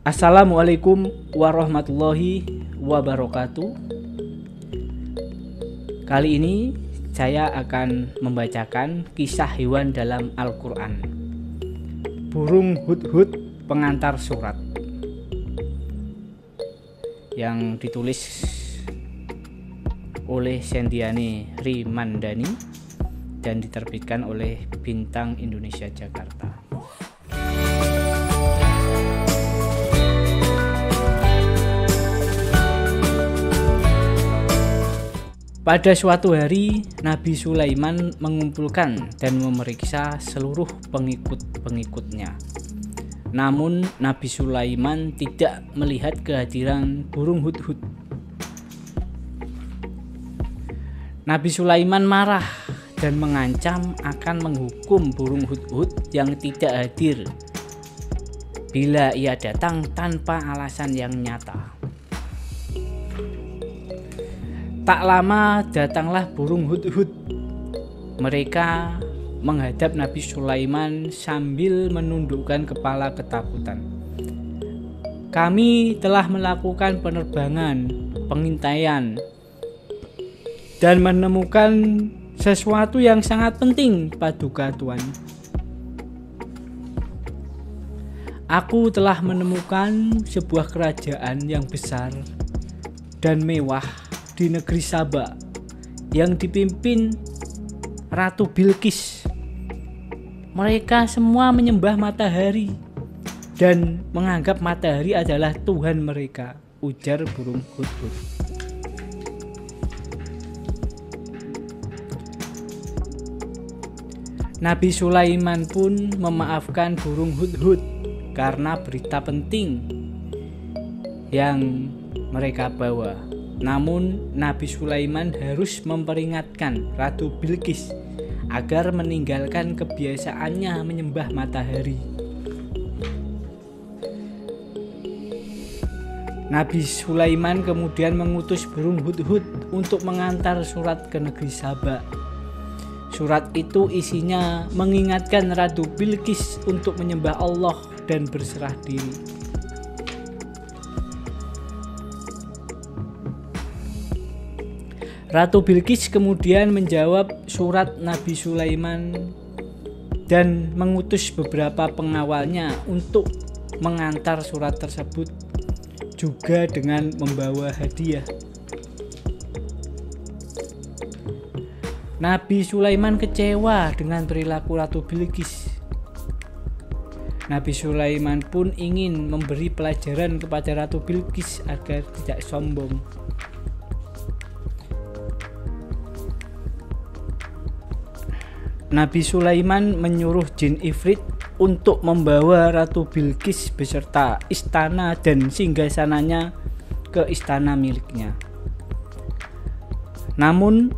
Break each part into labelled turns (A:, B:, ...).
A: Assalamualaikum warahmatullahi wabarakatuh. Kali ini saya akan membacakan kisah hewan dalam Al-Quran. Burung hudhud pengantar surat, yang ditulis oleh Sendiani Rimandani dan diterbitkan oleh Bintang Indonesia Jakarta. Pada suatu hari, Nabi Sulaiman mengumpulkan dan memeriksa seluruh pengikut-pengikutnya. Namun Nabi Sulaiman tidak melihat kehadiran burung hudhud. Nabi Sulaiman marah dan mengancam akan menghukum burung hudhud yang tidak hadir bila ia datang tanpa alasan yang nyata. Tak lama datanglah burung hudhud. Mereka menghadap Nabi Sulaiman sambil menundukkan kepala ketakutan. Kami telah melakukan penerbangan, pengintaian, dan menemukan sesuatu yang sangat penting, Paduka Tuan. Aku telah menemukan sebuah kerajaan yang besar dan mewah di negeri Saba yang dipimpin Ratu Bilqis. Mereka semua menyembah matahari dan menganggap matahari adalah Tuhan mereka, ujar burung hudhud. Nabi Sulaiman pun memaafkan burung hudhud karena berita penting yang mereka bawa. Namun Nabi Sulaiman harus memperingatkan Ratu Bilqis agar meninggalkan kebiasaannya menyembah matahari. Nabi Sulaiman kemudian mengutus burung hudhud untuk mengantar surat ke negeri Saba. Surat itu isinya mengingatkan Ratu Bilqis untuk menyembah Allah dan berserah diri. Ratu Bilqis kemudian menjawab surat Nabi Sulaiman dan mengutus beberapa pengawalnya untuk mengantar surat tersebut, juga dengan membawa hadiah. Nabi Sulaiman kecewa dengan perilaku Ratu Bilqis. Nabi Sulaiman pun ingin memberi pelajaran kepada Ratu Bilqis agar tidak sombong. Nabi Sulaiman menyuruh jin ifrit untuk membawa Ratu Bilqis beserta istana dan singgasananya ke istana miliknya. Namun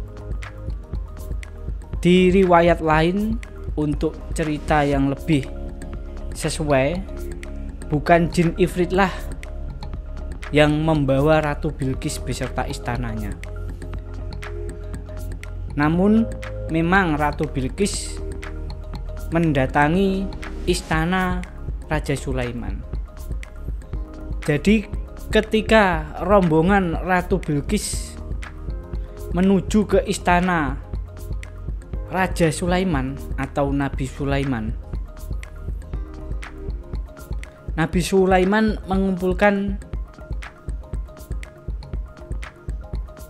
A: di riwayat lain, untuk cerita yang lebih sesuai, bukan jin ifritlah yang membawa Ratu Bilqis beserta istananya. Namun memang Ratu Bilqis mendatangi istana Raja Sulaiman. Jadi ketika rombongan Ratu Bilqis menuju ke istana Raja Sulaiman atau Nabi Sulaiman, Nabi Sulaiman mengumpulkan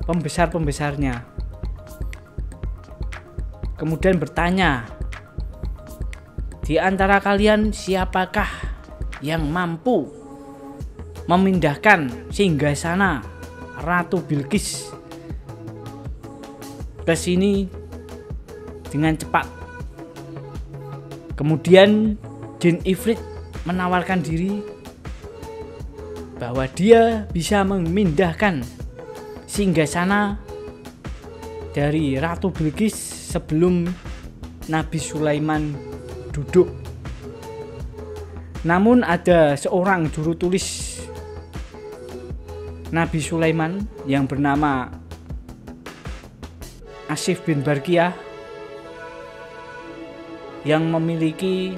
A: pembesar-pembesarnya. Kemudian bertanya, di antara kalian siapakah yang mampu memindahkan singgasana Ratu Bilqis ke sini dengan cepat? Kemudian jin ifrit menawarkan diri bahwa dia bisa memindahkan singgasana dari Ratu Bilqis sebelum Nabi Sulaiman duduk. Namun ada seorang juru tulis Nabi Sulaiman yang bernama Asif bin Barkiyah yang memiliki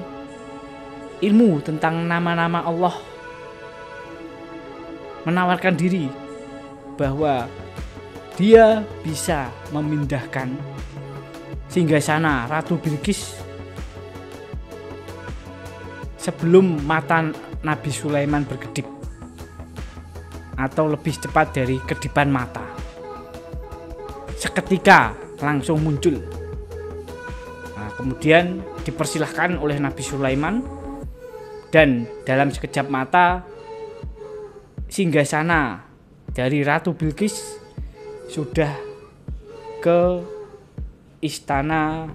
A: ilmu tentang nama-nama Allah menawarkan diri bahwa dia bisa memindahkan singgasana Ratu Bilqis sebelum mata Nabi Sulaiman berkedip, atau lebih cepat dari kedipan mata. Seketika langsung muncul. Nah, kemudian dipersilahkan oleh Nabi Sulaiman, dan dalam sekejap mata singgasana dari Ratu Bilqis sudah ke istana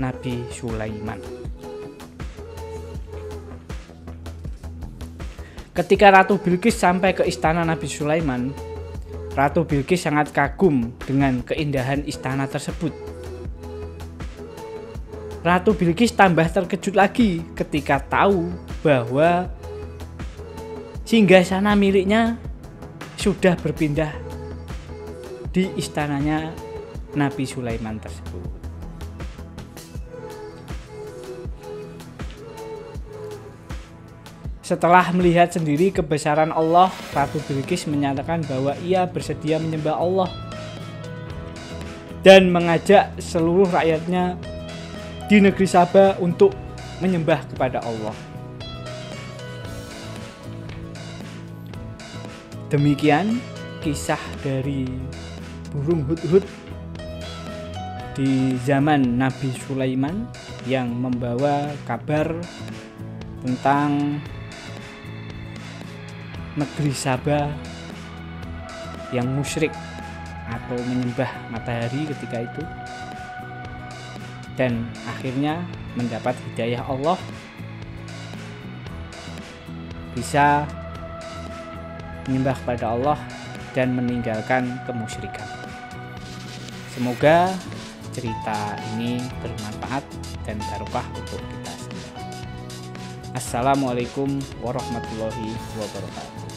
A: Nabi Sulaiman. Ketika Ratu Bilqis sampai ke istana Nabi Sulaiman, Ratu Bilqis sangat kagum dengan keindahan istana tersebut. Ratu Bilqis tambah terkejut lagi ketika tahu bahwa singgasana miliknya sudah berpindah di istananya Nabi Sulaiman tersebut. Setelah melihat sendiri kebesaran Allah, Ratu Bilqis menyatakan bahwa ia bersedia menyembah Allah dan mengajak seluruh rakyatnya di negeri Saba untuk menyembah kepada Allah. Demikian kisah dari burung hudhud di zaman Nabi Sulaiman yang membawa kabar tentang negeri Saba yang musyrik atau menyembah matahari ketika itu, dan akhirnya mendapat hidayah Allah, bisa menyembah kepada Allah dan meninggalkan kemusyrikan. Semoga cerita ini bermanfaat dan barokah untuk kita semua. Assalamualaikum warahmatullahi wabarakatuh.